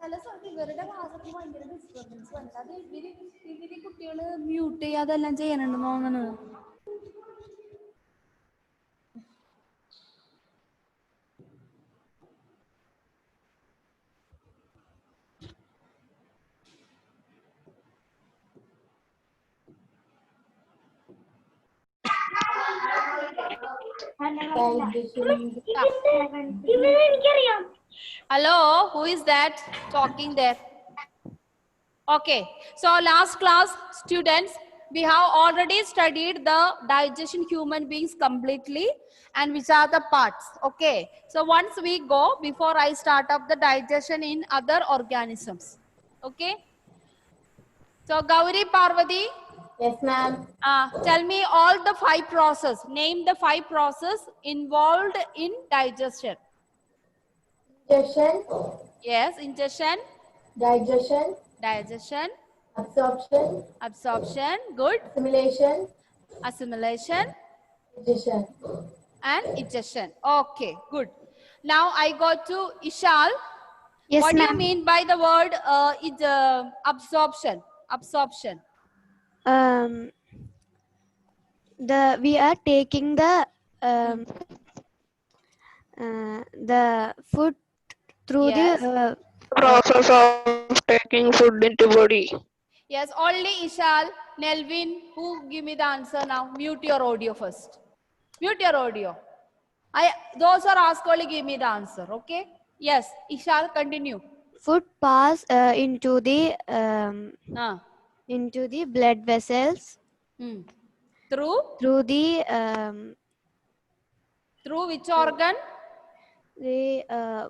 ചില സ്ഥലത്ത് ഇവരുടെ ക്ലാസ്സൊക്കെ ഭയങ്കര ഡിസ്റ്റർബൻസ് ഉണ്ട്. അത് ഇവര് കുട്ടികൾ മ്യൂട്ട് ചെയ്യാതെല്ലാം ചെയ്യാനുണ്ടെന്ന് തോന്നുന്നു. Hello, who is that talking there? Okay, so last class, students, we have already studied the digestion human beings completely and which are the parts. Okay, so once we go, before I start up the digestion in other organisms. Okay, so Gauri, Parvati. Yes, ma'am. Tell me all the 5 processes. Name the 5 processes involved in digestion. Ingestion. Yes, ingestion. Digestion. Digestion. Absorption. Absorption. Good. Assimilation. Assimilation. Digestion. And egestion. Okay, good. Now I go to Ishal. Yes, what do you ma'am. mean by the word absorption? Absorption. We are taking the food through Yes. the Process of taking food into body. Yes, only Ishal. Nelvin, who give me the answer now? Mute your audio first. Mute your audio. Those who are asked only give me the answer. Okay. Yes, Ishal, continue. food pass into the blood vessels Through through which organ? the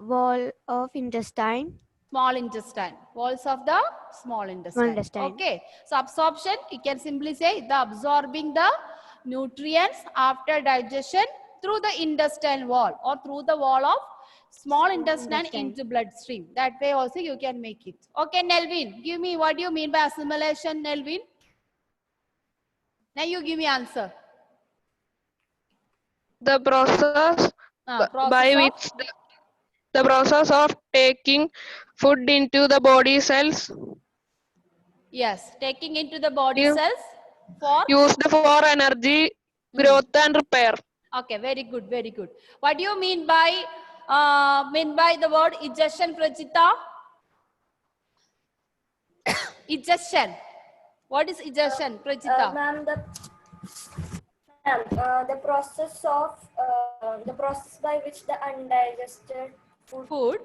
wall of intestine. Small intestine. Walls of the small intestine. intestine. Okay. So absorption, you can simply say the absorbing the nutrients after digestion through the intestine wall or through the wall of small intestine into bloodstream. That way also you can make it. Okay, Nelvin, give me what do you mean by assimilation, Nelvin? Now you give me answer. The process by which the process of taking food into the body cells. Yes, taking into the body cells for used for energy, growth and repair. Okay, very good, very good. What do you mean by the word egestion, Prachita? Egestion. What is egestion, Prachita? Ma'am, the process by which the undigested food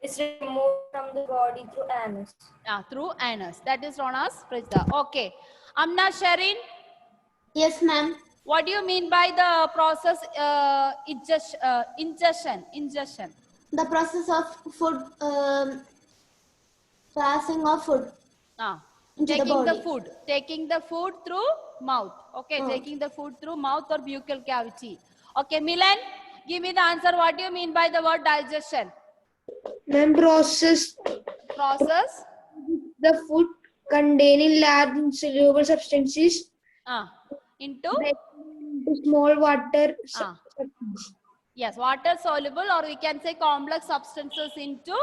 is removed from the body through anus. Through anus. That is known as Prachita. Okay. Amna Sharin. Yes, ma'am. What do you mean by the process ingestion? The process of food, passing of food. Taking the food through mouth. Okay, taking the food through mouth or buccal cavity. Okay, Milan, give me the answer. What do you mean by the word digestion? Ma'am, process the food containing large insoluble substances into small water substances. Yes, water soluble or we can say complex substances into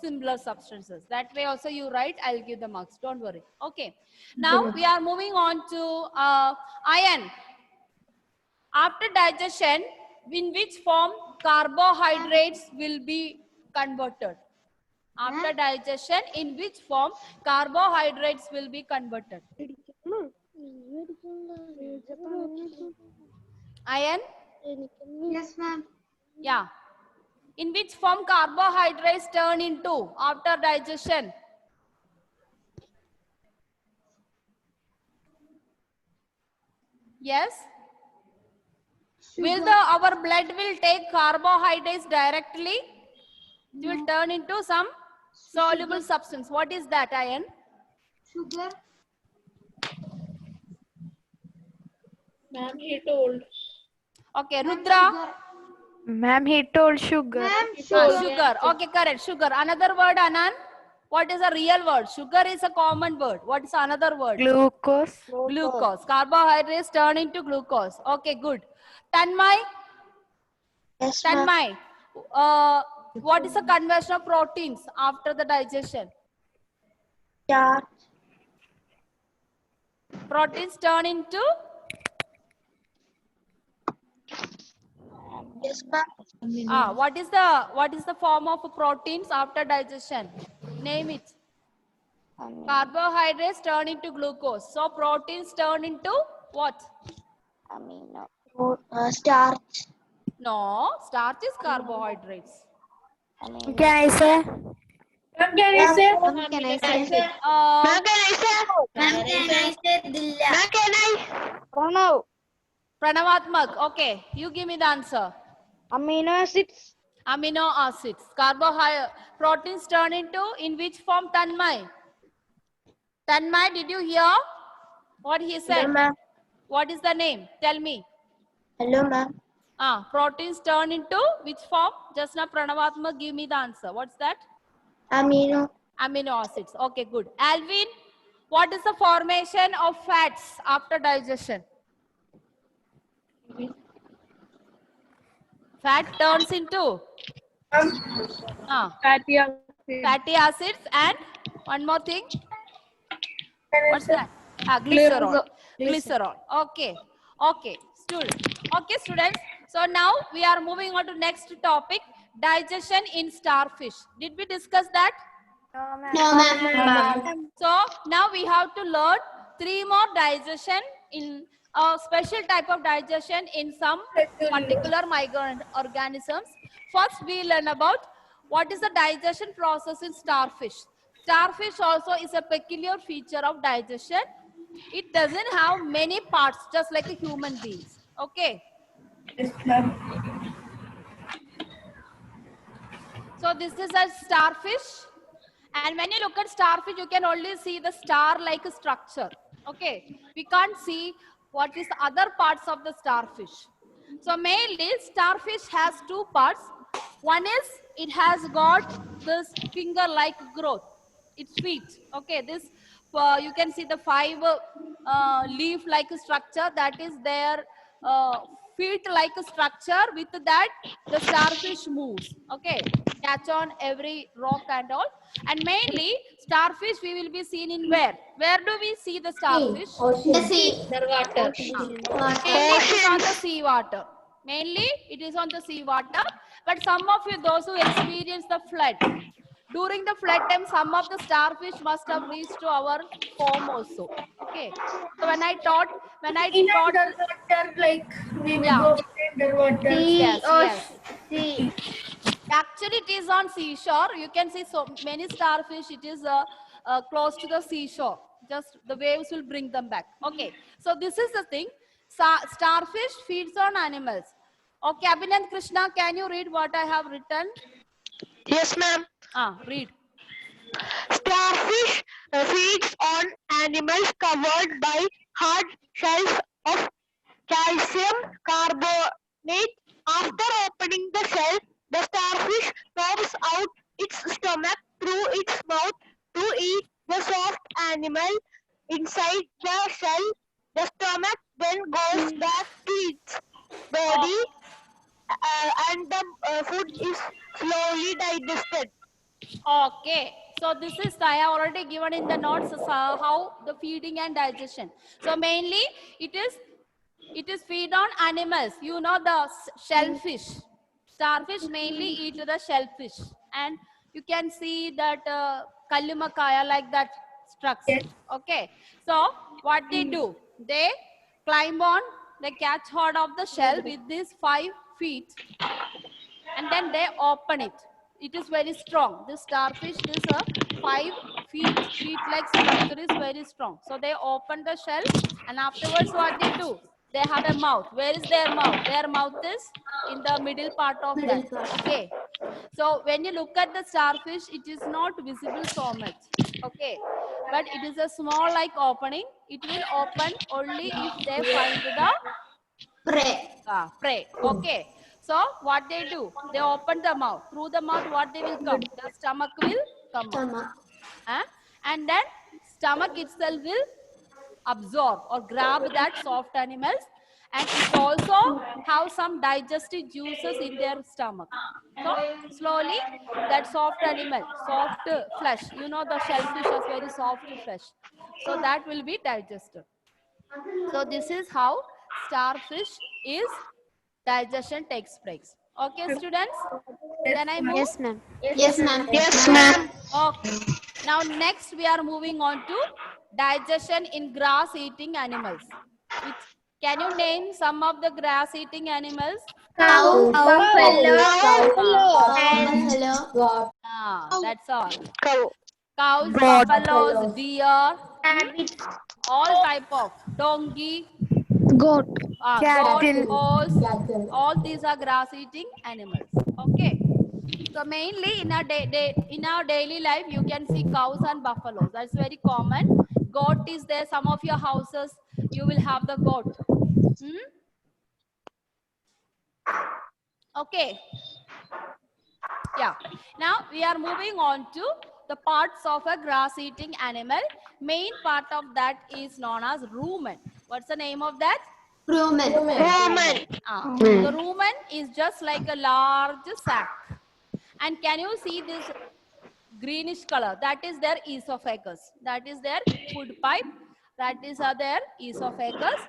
simpler substances. That way also you write, I'll give the marks. Don't worry. Okay. Now we are moving on to iron. After digestion, in which form carbohydrates will be converted? After digestion, in which form carbohydrates will be converted? Iron? Yes, ma'am. Yeah. In which form carbohydrates turn into after digestion? Yes? Will our blood will take carbohydrates directly? It will turn into some soluble substance. What is that, iron? Sugar. Ma'am, he told. Okay, Rudra. Ma'am, he told sugar. Ma'am, Sugar. Okay, correct. Sugar. Another word, Anand? What is a real word? Sugar is a common word. What is another word? Glucose. Glucose. Carbohydrates turn into glucose. Okay, good. Tanmay, Yes, ma'am. Tanmay, what is the conversion of proteins after the digestion? Starch. Proteins turn into Yes, ma'am. what is the form of proteins after digestion? Name it. Carbohydrates turn into glucose. So proteins turn into what? Starch. No, starch is carbohydrates. Can I say? Ma'am, can I say? Can I say? Uh, Ma'am, can I say Dilla? Pranavatmak. Okay, you give me the answer. Amino acids. Amino acids. Proteins turn into in which form? Tanmay. Tanmay, did you hear what he said? Hello, ma'am. What is the name? Tell me. Hello, ma'am. Proteins turn into which form? Just now Pranavatma give me the answer. What's that? Amino. Amino acids. Okay, good. Alvin, what is the formation of fats after digestion? Fat turns into Fatty acids. fatty acids and one more thing. What's that? Glycerol. Glycerol. Okay. Okay. Students. So now we are moving on to next topic. Digestion in starfish. Did we discuss that? No, ma'am. So now we have to learn 3 more digestion in a special type of digestion in some particular microorganisms. First we learn about what is the digestion process in starfish. Starfish also is a peculiar feature of digestion. It doesn't have many parts, just like a human beings. Okay. Yes, ma'am. So this is a starfish. And when you look at starfish, you can only see the star-like structure. Okay. We can't see what is the other parts of the starfish. So mainly, starfish has 2 parts. One is it has got this finger-like growth. Its feet. Okay. This you can see the 5 leaf-like structure that is their feet-like structure. With that, the starfish moves. Okay. Catch on every rock and all. And mainly, starfish we will be seen in where? Where do we see the starfish? The sea. Mainly it is on the sea water. Mainly it is on the sea water. But some of you, those who experience the flood, during the flood time, some of the starfish must have reached to our home also. Okay. So when I taught, Underwater, like we will Yeah. go underwater. Yes. Actually, it is on seashore. You can see so many starfish. It is close to the seashore. Just the waves will bring them back. Okay. So this is the thing. Starfish feeds on animals. Okay, Abhinand Krishna, can you read what I have written? Yes, ma'am. Read. Starfish feeds on animals covered by hard shells of calcium carbonate. After opening the shell, the starfish pops out its stomach through its mouth to eat the soft animal inside the shell. The stomach then goes back to its body and the food is slowly digested. Okay, so this is I have already given in the notes how the feeding and digestion. So mainly it is feed on animals. You know the shellfish. Starfish mainly eat the shellfish, and you can see that kallumakaya like that structure. Okay, so what they do? They climb on, they catch hold of the shell with these 5 feet, and then they open it. It is very strong. This starfish, this 5 feet like structure is very strong. So they open the shell, and afterwards what they do? They have a mouth. Where is their mouth? Their mouth is in the middle part of that. Okay. So when you look at the starfish, it is not visible so much. Okay. But it is a small like opening. It will open only if they find the prey. Okay. So what they do? They open the mouth. Through the mouth, what they will come? The stomach will come out. And then stomach itself will absorb or grab that soft animals, and it also have some digestive juices in their stomach. So slowly that soft animal, soft flesh, you know the shellfish has very soft flesh, so that will be digested. So this is how starfish is digestion takes place. Okay, students? Then I move. Yes, ma'am. Yes, ma'am. Yes, ma'am. Okay. Now next we are moving on to digestion in grass eating animals. Can you name some of the grass eating animals? Cow, buffalo, Hello. That's all. Cow. Cows, Goat. buffaloes, deer, rabbit, all type of donkey, Goat. goat, Cattle. horse, all these are grass eating animals. Okay. So mainly in our in our daily life, you can see cows and buffaloes. That's very common. Goat is there. Some of your houses, you will have the goat. Okay. Yeah. Now we are moving on to the parts of a grass-eating animal. Main part of that is known as rumen. What's the name of that? Roman. The rumen is just like a large sack. And can you see this greenish color? That is their esophagus. That is their food pipe. That is their esophagus.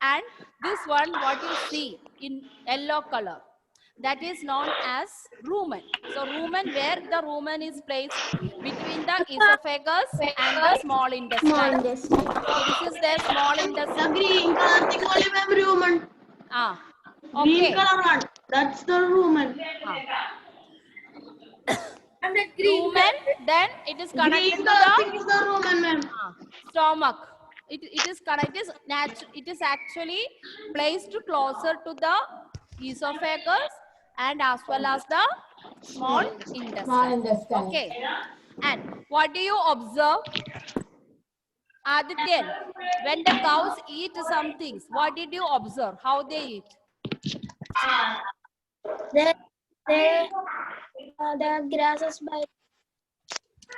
And this one, what you see in yellow color, that is known as rumen. So rumen, where the rumen is placed between the esophagus and the small intestine. So this is their small intestine. Green color thing only, ma'am, Roman. Okay. Green color one. That's the Roman. and the green Rumen, then it is connected Green to color the thing is the Roman, ma'am. stomach. It is connected. It is actually placed closer to the esophagus and as well as the small intestine. Okay. And what do you observe? Adityan, when the cows eat some things, what did you observe? How they eat? The grasses by.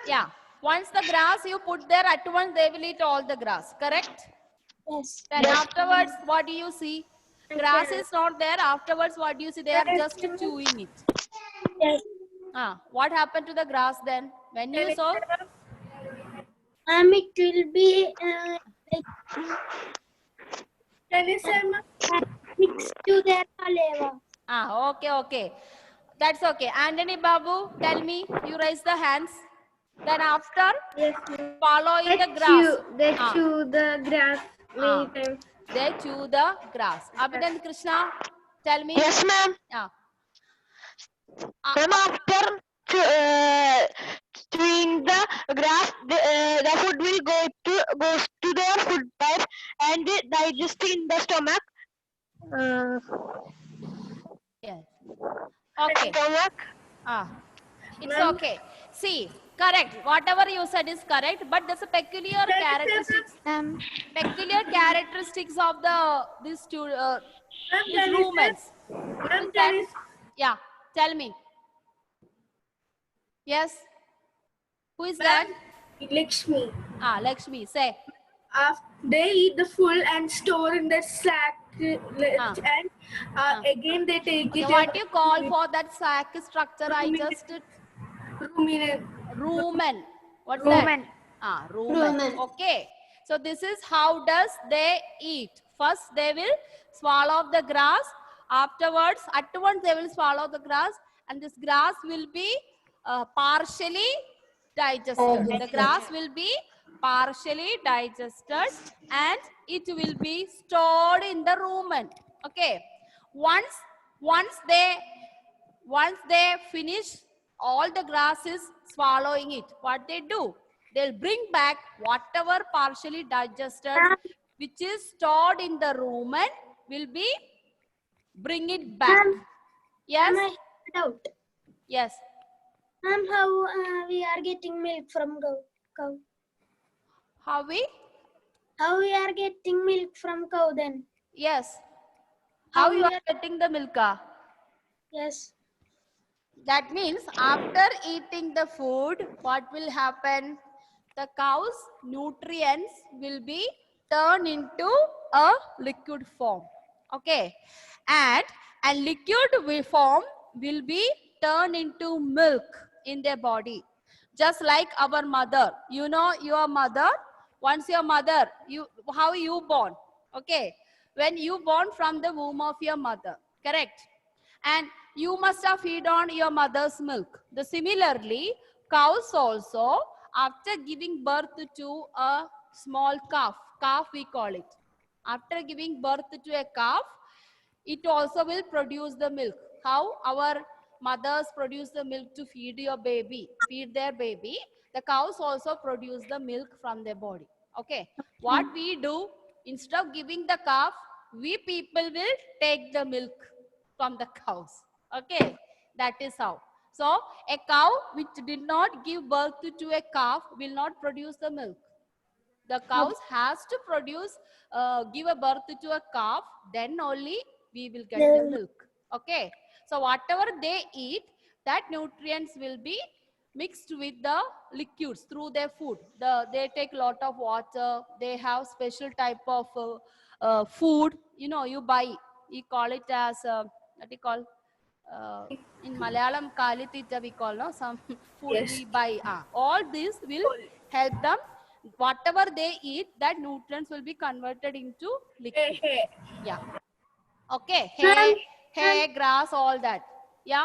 Yeah. Once the grass you put there, at once they will eat all the grass. Correct? Yes. Then afterwards, what do you see? Grass is not there. Afterwards, what do you see? They are just chewing it. Yes. What happened to the grass then? When you saw? It will be mixed to their saliva. Okay. That's okay. Anthony Babu, tell me. You raise the hands. Then after following the grass. They chew the grass many times. They chew the grass. Abhinand Krishna, tell me. Yes, ma'am. Ma'am, after chewing the grass, the food will goes to their food pipe and digest in the stomach. Yes. Okay. It's okay. See, correct. Whatever you said is correct, but there's a peculiar characteristics. Peculiar characteristics of these rumens. Yeah, tell me. Yes. Who is that? Lakshmi. Lakshmi, say. They eat the full and store in their sack, and again they take it. So what you call for that sack structure? I just ruminant. rumen. What's Rumen. that? Rumen. Okay. So this is how does they eat. First they will swallow the grass. Afterwards, at once they will swallow the grass, and this grass will be partially digested. The grass will be partially digested and it will be stored in the rumen. Okay. Once they finish all the grasses swallowing it, what they do? They'll bring back whatever partially digested which is stored in the rumen will be bring it back. Yes? Doubt. Yes. Ma'am, how we are getting milk from cow? How we? How we are getting milk from cow then? Yes. How you are getting the milk? Yes. That means after eating the food, what will happen? the cow's nutrients will be turned into a liquid form. Okay, and liquid form will be turned into milk in their body, just like our mother. You know your mother. Once your mother, how you born? Okay, when you born from the womb of your mother, correct? And you must have feed on your mother's milk. Similarly, cows also, after giving birth to a small calf we call it. After giving birth to a calf, it also will produce the milk. How our mothers produce the milk to feed their baby, the cows also produce the milk from their body. Okay, what we do, instead of giving the calf, we people will take the milk from the cows. Okay, that is how. So a cow which did not give birth to a calf will not produce the milk. The cows has to produce, give a birth to a calf, then only we will get the milk. Okay, so whatever they eat, that nutrients will be mixed with the liquids through their food. They take lot of water, they have special type of food, you buy, you call it as what you call, in Malayalam Kalitita we call, no, some food Yes. we buy. All this will help them. Whatever they eat, that nutrients will be converted into liquid. Yeah. Okay. Hay, grass, all that. Yeah.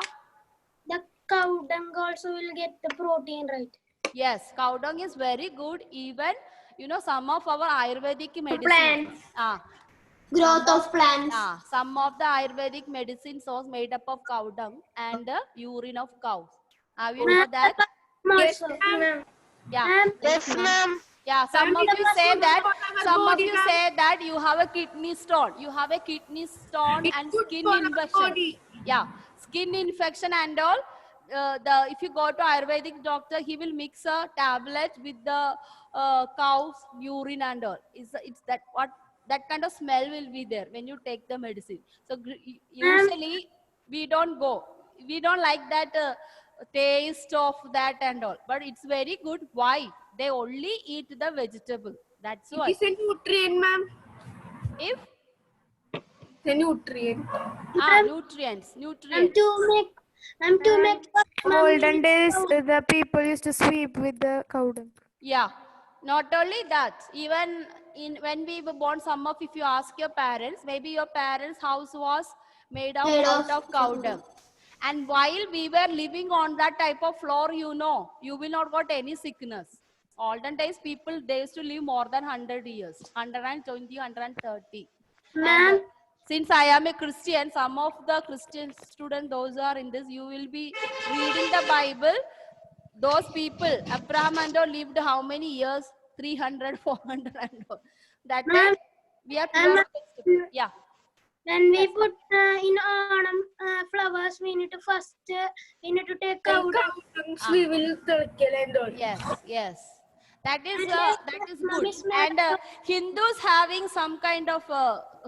The cow dung also will get the protein, right? Yes, cow dung is very good. Even some of our Ayurvedic medicine. Growth of plants. Some of the Ayurvedic medicines was made up of cow dung and the urine of cows. Have you know that? Yes, Also. ma'am. Yeah. Yes, ma'am. Yeah, some of you say that. our Some of body, you ma'am. say that you have a kidney stone. You have a kidney stone It's and good skin for our infection. body. Yeah, skin infection and all. If you go to Ayurvedic doctor, he will mix a tablet with the cow's urine and all. It's that kind of smell will be there when you take the medicine. So usually we don't like that taste of that and all. But it's very good. Why? They only eat the vegetable. That's why. It is a nutrient, ma'am. If The nutrient. nutrients. And to make Olden days, the people used to sweep with the cow dung. Yeah, not only that, even when we were born, if you ask your parents, maybe your parents' house was made out of cow dung. And while we were living on that type of floor, you will not got any sickness. Olden days, people, they used to live more than 100 years, 120, 130. And since I am a Christian, some of the Christian students, those are in this, you will be reading the Bible. Those people, Abraham and all, lived how many years? 300, 400 and all. That time, we are pure vegetable. Yeah. when we put in Onam flowers, we need to take cow dung. We will circle and all. Yes. That is Mom good. is mad. And Hindus having some kind of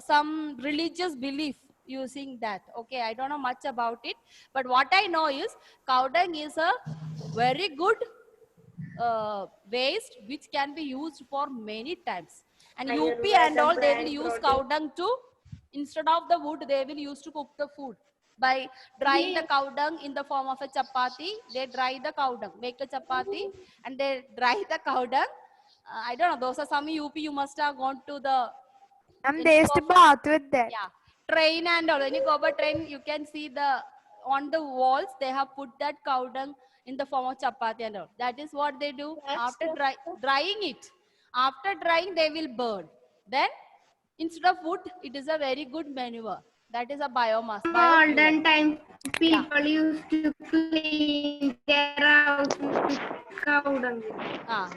some religious belief using that. Okay, I don't know much about it, but what I know is cow dung is a very good waste which can be used for many times. And UP and all, they will use cow dung to, instead of the wood, they will use to cook the food. By drying the cow dung in the form of a chapati, they dry the cow dung, make a chapati, and they dry the cow dung. I don't know, those are some UP, you must have gone to the They used to bath with that. train and all. When you go by train, you can see on the walls, they have put that cow dung in the form of chapati and all. That is what they do. After drying it. After drying, they will burn. Then, instead of wood, it is a very good manure. That is a biomass. Olden times, people used to clean their house with cow dung.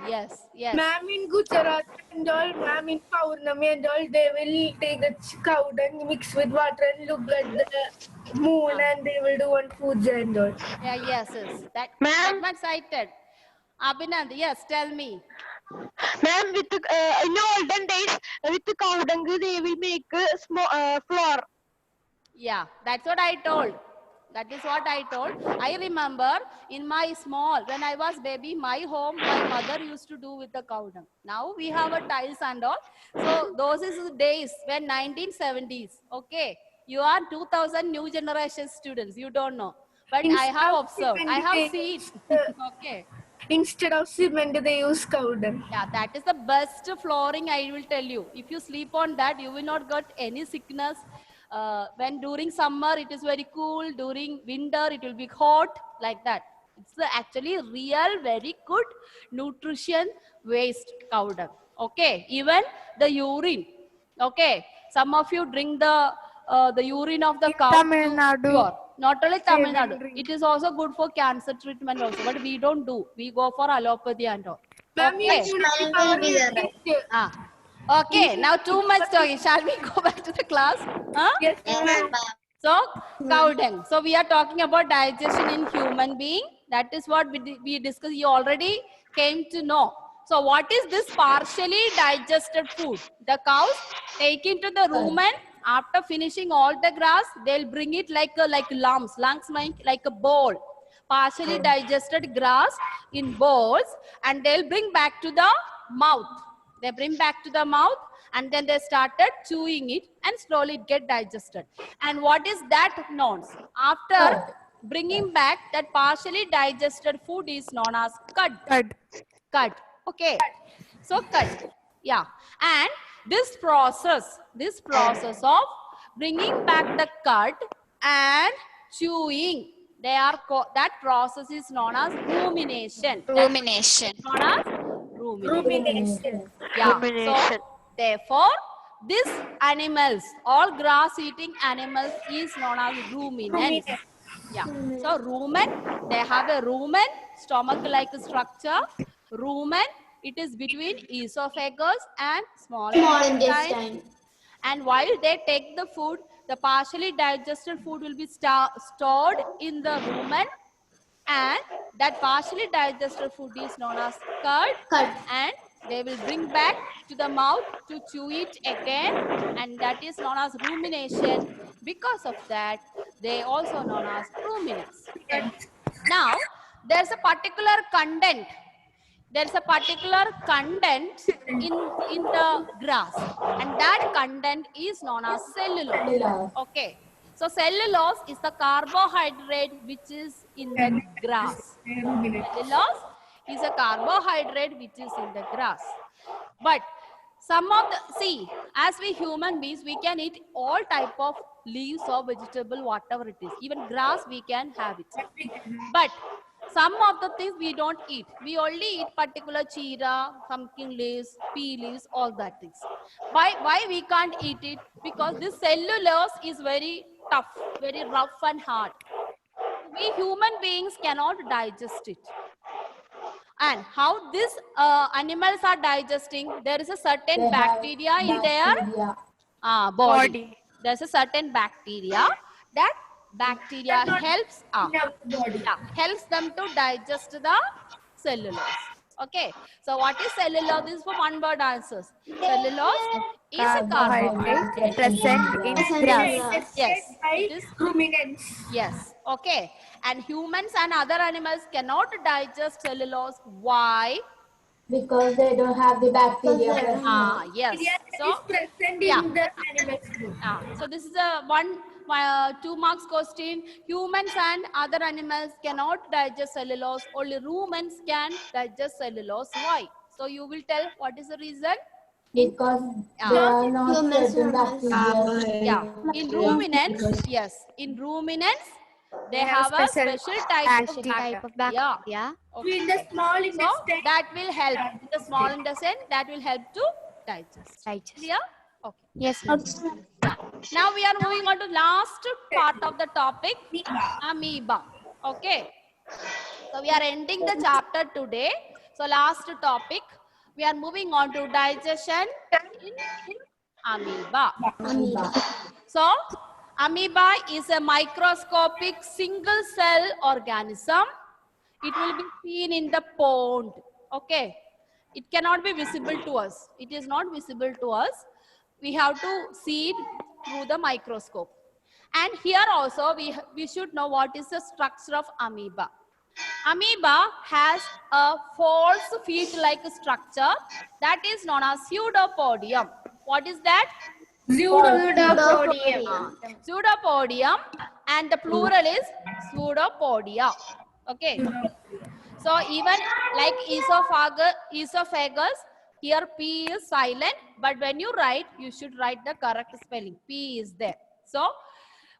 Yes. Ma'am, in Gujarat and all, ma'am, in Paurnami and all, they will take the cow dung, mix with water and look at the moon and they will do one puja and all. Yeah, yes. That much cited. Abhinand, yes, tell me. Ma'am, in olden days, with the cow dung, they will make flour. Yeah, that's what I told. That is what I told. I remember in my small, when I was baby, my home, my mother used to do with the cow dung. Now we have a tiles and all. So those is the days when 1970s. Okay. You are 2000 new generation students. You don't know. But I Instead have of observed. I cement, have they seen. use, Okay. instead of cement, they use cow dung. Yeah, that is the best flooring, I will tell you. If you sleep on that, you will not get any sickness. When during summer, it is very cool. During winter, it will be hot, like that. It's actually real, very good nutrition waste cow dung. Okay, even the urine. Okay, some of you drink the urine of the cow Tamil to Nadu. cure. Not only They Tamil will Nadu, drink. it is also good for cancer treatment also. But we don't do. We go for allopathy and all. Ma'am, Okay. immunity power will get, Ah. Okay. Now too much talking. Shall we go back to the class? Huh? yes, ma'am. So cow dung. So we are talking about digestion in human being. That is what we discussed. You already came to know. So what is this partially digested food? The cows take into the rumen. After finishing all the grass, they'll bring it like lumps. Lungs like a bowl. Partially digested grass in bowls, and they'll bring back to the mouth. They bring back to the mouth, and then they started chewing it, and slowly it get digested. And what is that known? After bringing back that partially digested food is known as cud. Cud. Okay. So cud. Yeah. And this process of bringing back the cud and chewing, that process is known as rumination. Rumination. Known as rumination. Yeah. Rumination. So therefore, these animals, all grass-eating animals, is known as ruminants. Yeah. So rumen, they have a rumen, stomach-like structure. Rumen, it is between esophagus and small intestine. And while they take the food, the partially digested food will be stored in the rumen, and that partially digested food is known as cud, and they will bring back to the mouth to chew it again, and that is known as rumination. Because of that, they also known as ruminants. Now, there's a particular content. There's a particular content in the grass, and that content is known as cellulose. Okay. So cellulose is the carbohydrate which is in the grass. Cellulose is a carbohydrate which is in the grass. But some of the, as we human beings, we can eat all type of leaves or vegetable, whatever it is. Even grass, we can have it. But some of the things we don't eat. We only eat particular chira, pumpkin leaves, pea leaves, all that things. Why we can't eat it? Because this cellulose is very tough, very rough and hard. We human beings cannot digest it. And how these animals are digesting, there is a certain bacteria in their body. There's a certain bacteria. That bacteria helps helps them to digest the cellulose. Okay. So what is cellulose? This is for one word answers. Cellulose is a carbohydrate Present in grass. Yes. It is Ruminants. Yes. Okay. And humans and other animals cannot digest cellulose. Why? Because they don't have the bacteria. Yes. So, It's present yeah. in the animal's food. So this is a 2 marks question. Humans and other animals cannot digest cellulose. Only ruminants can digest cellulose. Why? So you will tell what is the reason? Because they are not certain bacteria. Yeah. In ruminants, yes. In ruminants, they have a special type of bacteria. Yeah. Okay. In the small So intestine. that will help. In the small intestine, that will help to digest. Clear? Okay. Yes. Now we are moving on to last part of the topic, amoeba. Okay. So we are ending the chapter today. So last topic, we are moving on to digestion in amoeba. So amoeba is a microscopic single cell organism. It will be seen in the pond. Okay. It cannot be visible to us. It is not visible to us. We have to see it through the microscope. And here also we should know what is the structure of amoeba. Amoeba has a false feet-like structure that is known as pseudopodium. What is that? Pseudopodium. Pseudopodium, and the plural is pseudopodia. Okay. So even like esophagus, here P is silent, but when you write, you should write the correct spelling. P is there. So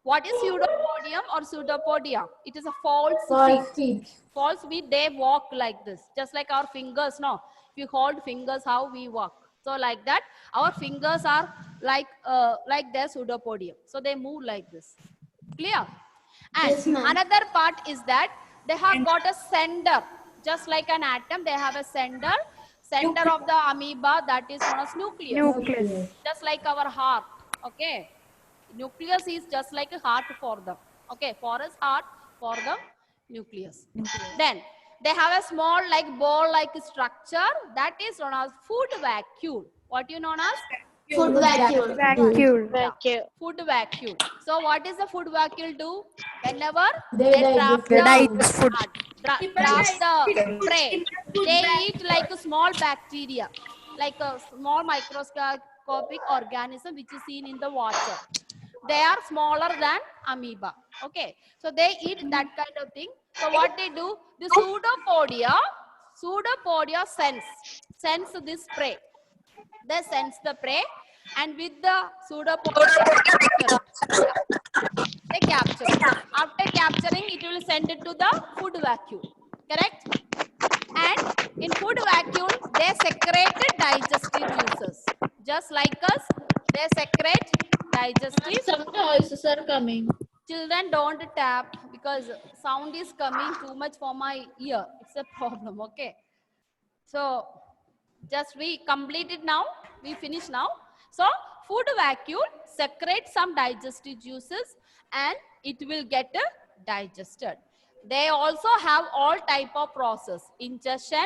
what is pseudopodium or pseudopodia? It is a false False feet. feet. False feet, they walk like this, just like our fingers. No, if you hold fingers, how we walk. So like that, our fingers are like their pseudopodium. So they move like this. Clear? And Yes, ma'am. another part is that they have got a center, just like an atom. They have a center of the amoeba, that is known as nucleus. Nucleus. Just like our heart. Okay. Nucleus is just like a heart for them. Okay, for us heart, for the nucleus. Then they have a small like ball-like structure that is known as food vacuole. What you known as? Food vacuole. Vacuole. Food vacuole. So what is the food vacuole do? Whenever They they trap digest food. trap the prey, they eat like a small bacteria, like a small microscopic organism which is seen in the water. They are smaller than amoeba. Okay, so they eat that kind of thing. So what they do, the pseudopodia sense this prey. They sense the prey, and with the pseudopodia they capture it. After capturing, it will send it to the food vacuole. Correct? And in food vacuole, they secrete digestive juices. Just like us, they secrete digestive. Some noises are coming. Children, don't tap because sound is coming too much for my ear. It's a problem. Okay. So just we complete it now. We finish now. So food vacuole secretes some digestive juices and it will get digested. They also have all type of process: ingestion,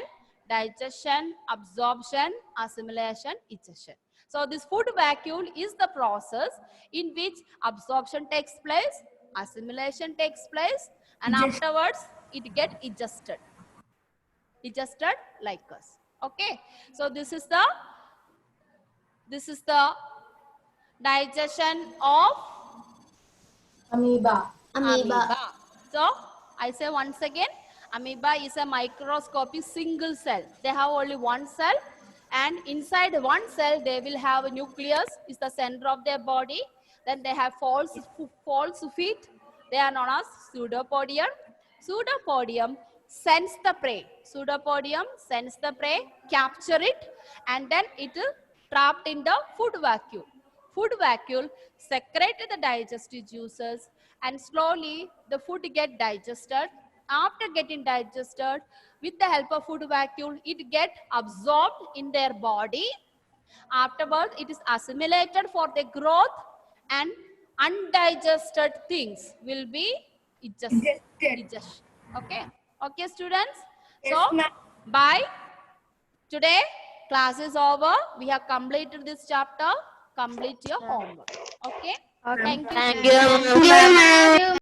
digestion, absorption, assimilation, egestion. So this food vacuole is the process in which absorption takes place, assimilation takes place, and afterwards it gets digested. Digested like us. Okay. So this is the digestion of Amoeba. Amoeba. So I say once again, amoeba is a microscopic single cell. They have only one cell, and inside one cell they will have a nucleus, is the center of their body. Then they have false feet. They are known as pseudopodium. Pseudopodium sense the prey. Pseudopodium sense the prey, capture it, and then it is trapped in the food vacuole. Food vacuole secrete the digestive juices, and slowly the food get digested. After getting digested, with the help of food vacuole, it get absorbed in their body. Afterwards, it is assimilated for the growth, and undigested things will be digested. Okay. Okay, students. So, bye. Today, class is over. We have completed this chapter. Complete your homework. Okay. Thank you. Thank you.